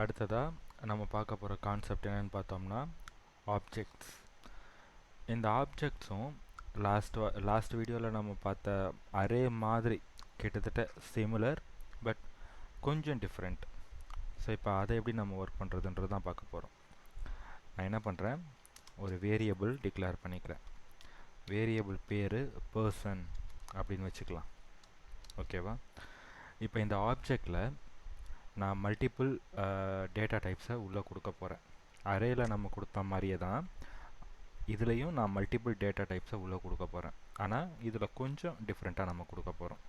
அடுத்ததாக நம்ம பார்க்க போகிற கான்செப்ட் என்னென்னு பார்த்தோம்னா ஆப்ஜெக்ட்ஸ். இந்த ஆப்ஜெக்ட்ஸும் லாஸ்ட் வீடியோவில் நம்ம பார்த்த அரே மாதிரி கிட்டத்தட்ட சிமிலர், பட் கொஞ்சம் டிஃப்ரெண்ட். ஸோ இப்போ அதை எப்படி நம்ம ஒர்க் பண்ணுறதுன்றது தான் பார்க்க போகிறோம். நான் என்ன பண்ணுறேன், ஒரு வேரியபிள் டிக்ளேர் பண்ணிக்கிறேன். வேரியபிள் பேர் பர்சன் அப்படின்னு வச்சுக்கலாம். ஓகேவா? இப்போ இந்த ஆப்ஜெக்டில் நான் மல்டிபிள் டேட்டா டைப்ஸை உள்ளே கொடுக்க போகிறேன். அரேயில் நம்ம கொடுத்த மாதிரியே தான் இதுலேயும் நான் மல்டிபிள் டேட்டா டைப்ஸை உள்ளே கொடுக்க போகிறேன். ஆனால் இதில் கொஞ்சம் டிஃப்ரெண்ட்டாக நம்ம கொடுக்க போகிறோம்.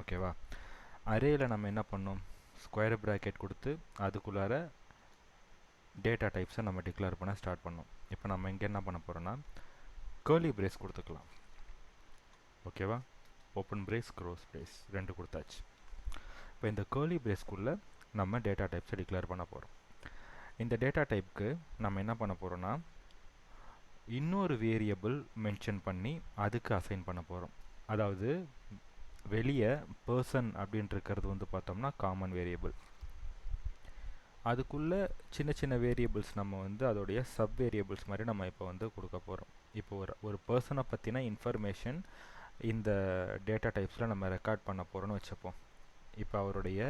ஓகேவா? அரேயில் நம்ம என்ன பண்ணோம், ஸ்கொயர் ப்ராக்கெட் கொடுத்து அதுக்குள்ளார டேட்டா டைப்ஸை நம்ம டிக்ளேர் பண்ண ஸ்டார்ட் பண்ணோம். இப்போ நம்ம இங்கே என்ன பண்ண போகிறோன்னா கர்லி பிரேஸ் கொடுத்துக்கலாம். ஓகேவா? ஓப்பன் பிரேஸ், க்ளோஸ் பிரேஸ் ரெண்டு கொடுத்தாச்சு. இப்போ இந்த கர்லி பிரேஸ்க்குள்ளே நம்ம டேட்டா டைப்ஸை டிக்ளேர் பண்ண போகிறோம். இந்த டேட்டா டைப்புக்கு நம்ம என்ன பண்ண போகிறோன்னா இன்னொரு வேரியபிள் மென்ஷன் பண்ணி அதுக்கு அசைன் பண்ண போகிறோம். அதாவது வெளியே பர்சன் அப்படின்ட்டு இருக்கிறது வந்து பார்த்தோம்னா காமன் வேரியபிள். அதுக்குள்ளே சின்ன சின்ன வேரியபிள்ஸ் நம்ம வந்து அதோடைய சப் வேரியபிள்ஸ் மாதிரி நம்ம இப்போ வந்து கொடுக்க போகிறோம். இப்போ ஒரு பர்சனை பற்றின இன்ஃபர்மேஷன் இந்த டேட்டா டைப்ஸில் நம்ம ரெக்கார்ட் பண்ண போகிறோன்னு வச்சுப்போம். இப்போ அவருடைய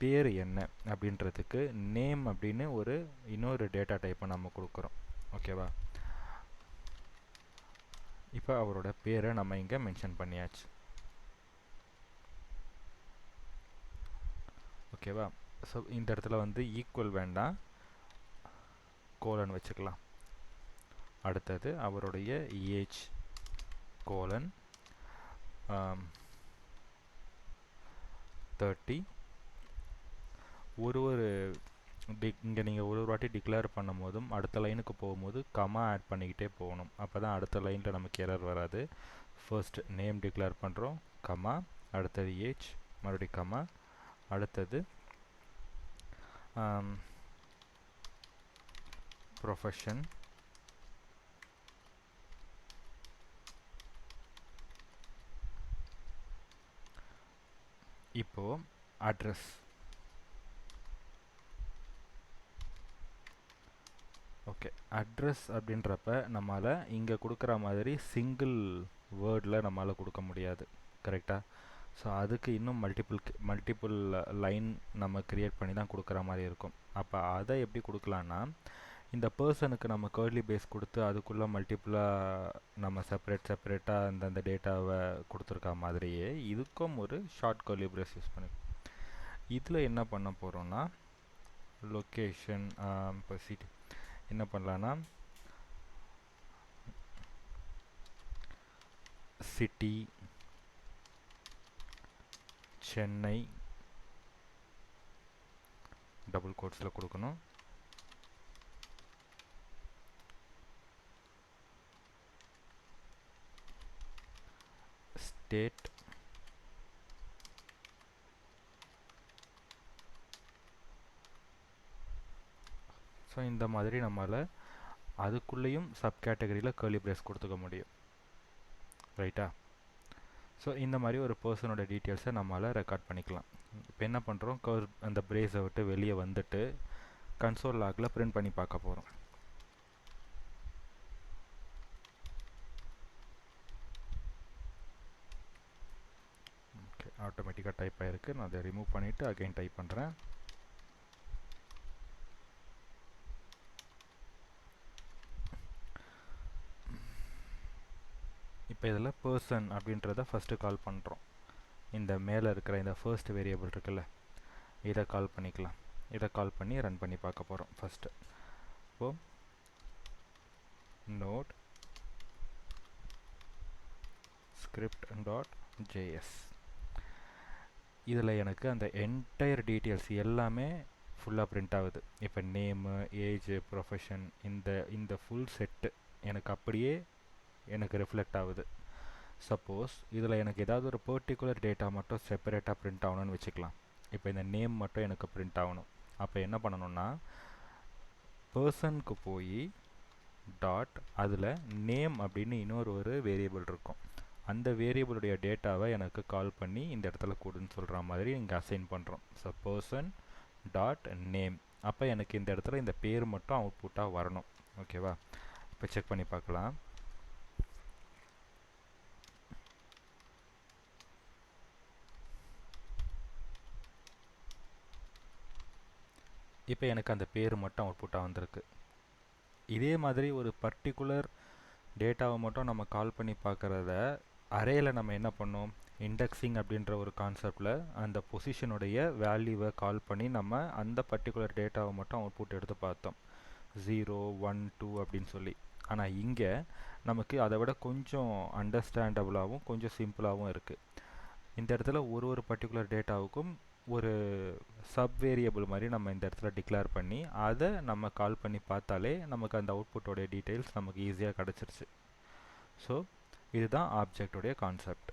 பேர் என்ன அப்படின்றதுக்கு நேம் அப்படின்னு இன்னொரு டேட்டா டைப்பை நம்ம கொடுக்குறோம். ஓகேவா? இப்போ அவரோட பேரை நம்ம இங்கே மென்ஷன் பண்ணியாச்சு. ஓகேவா? ஸோ இந்த இடத்துல வந்து ஈக்குவல் வேண்டாம், கோலன் வச்சுக்கலாம். அடுத்தது அவருடைய ஏஜ் கோலன் 30. இங்கே நீங்கள் ஒரு வாட்டி டிக்ளேர் பண்ணும் போதும் அடுத்த லைனுக்கு போகும்போது கமா ஆட் பண்ணிக்கிட்டே போகணும். அப்போ தான் அடுத்த லைனில் நமக்கு எரர் வராது. ஃபர்ஸ்ட் நேம் டிக்ளேர் பண்ணுறோம், கமா, அடுத்தது ஏஜ், மறுபடியும் கமா, அடுத்தது ப்ரொஃபஷன், இப்போது அட்ரஸ். ஓகே, அட்ரஸ் அப்படின்றப்ப நம்மளால் இங்கே கொடுக்குற மாதிரி சிங்கிள் வேர்டில் நம்மளால் கொடுக்க முடியாது. கரெக்டாக? ஸோ அதுக்கு இன்னும் மல்டிபிள் லைன் நம்ம க்ரியேட் பண்ணி தான் கொடுக்குற மாதிரி இருக்கும். அப்போ அதை எப்படி கொடுக்கலான்னா இந்த பர்சனுக்கு நம்ம கர்லி பேஸ் கொடுத்து அதுக்குள்ளே மல்டிப்புளாக நம்ம செப்பரேட்டாக அந்தந்த டேட்டாவை கொடுத்துருக்க மாதிரியே இதுக்கும் ஒரு ஷார்ட் கர்லி பிரேஸ் யூஸ் பண்ணி இதில் என்ன பண்ண போகிறோன்னா லொக்கேஷன், இப்போ சிட்டி என்ன பண்ணலான்னா சிட்டி சென்னை டபுள் கோட்ஸில் கொடுக்கணும். ஸ்டேட், ஸோ இந்த மாதிரி நம்மளால் அதுக்குள்ளேயும் சப் கேட்டகரியில் கர்லி பிரேஸ் கொடுத்துக்க முடியும். ரைட்டா? ஸோ இந்த மாதிரி ஒரு பர்சனோட டீட்டெயில்ஸை நம்மளால் ரெக்கார்ட் பண்ணிக்கலாம். இப்போ என்ன பண்ணுறோம், அந்த பிரேஸை விட்டு வெளியே வந்துட்டு கன்சோல் லாகில் பிரிண்ட் பண்ணி பார்க்க போகிறோம். ஓகே, ஆட்டோமேட்டிக்காக டைப் ஆகிருக்கு. நான் அதை ரிமூவ் பண்ணிவிட்டு அகைன் டைப் பண்ணுறேன். இப்போ இதில் பர்சன் அப்படின்றத ஃபஸ்ட்டு கால் பண்ணுறோம். இந்த மேலே இருக்கிற இந்த ஃபர்ஸ்ட் வேரியபிள் இருக்குல்ல, இதை கால் பண்ணிக்கலாம். இதை கால் பண்ணி ரன் பண்ணி பார்க்க போகிறோம் ஃபஸ்ட்டு. இப்போது நோட் script.js இதில் எனக்கு அந்த என்டையர் டீட்டெயில்ஸ் எல்லாமே ஃபுல்லாக பிரிண்ட் ஆகுது. இப்போ நேமு, ஏஜ், ப்ரொஃபஷன், இந்த ஃபுல் செட்டு எனக்கு அப்படியே எனக்கு ரிஃப்ளெக்ட் ஆகுது. சப்போஸ் இதில் எனக்கு ஏதாவது ஒரு பர்டிகுலர் டேட்டா மட்டும் செப்பரேட்டாக பிரிண்ட் ஆகணும்னு வச்சுக்கலாம். இப்போ இந்த நேம் மட்டும் எனக்கு பிரிண்ட் ஆகணும். அப்போ என்ன பண்ணணும்னா பர்சனுக்கு போய் டாட் அதில் நேம் அப்படின்னு இன்னொரு வேரியபிள் இருக்கும். அந்த வேரியபிளுடைய டேட்டாவை எனக்கு கால் பண்ணி இந்த இடத்துல கொடுன்னு சொல்கிற மாதிரி இங்கே அசைன் பண்ணுறோம். So person dot name. அப்போ எனக்கு இந்த இடத்துல இந்த பேர் மட்டும் அவுட்புட்டாக வரணும். ஓகேவா? இப்போ செக் பண்ணி பார்க்கலாம். இப்போ எனக்கு அந்த பேர் மட்டும் அவுட்புட்டாக வந்திருக்கு. இதே மாதிரி ஒரு பர்டிகுலர் டேட்டாவை மட்டும் நம்ம கால் பண்ணி பார்க்குறத அரேயில் நம்ம என்ன பண்ணோம், இண்டெக்ஸிங் அப்படின்ற ஒரு கான்செப்டில் அந்த பொசிஷனுடைய வேல்யூவை கால் பண்ணி நம்ம அந்த பர்டிகுலர் டேட்டாவை மட்டும் அவுட்புட் எடுத்து பார்த்தோம், 0 1 2 அப்படின்னு சொல்லி. ஆனால் இங்கே நமக்கு அதை விட கொஞ்சம் அண்டர்ஸ்டாண்டபுளாகவும் கொஞ்சம் சிம்பிளாகவும் இருக்குது. இந்த இடத்துல ஒரு பர்டிகுலர் டேட்டாவுக்கும் ஒரு சப் வேரியபிள் மாதிரி நம்ம இந்த இடத்துல டிக்ளேர் பண்ணி அதை நம்ம கால் பண்ணி பார்த்தாலே நமக்கு அந்த அவுட்புட்டோடைய டீட்டெயில்ஸ் நமக்கு ஈஸியாக கிடச்சிருச்சு. ஸோ இதுதான் ஆப்ஜெக்டோடைய கான்செப்ட்.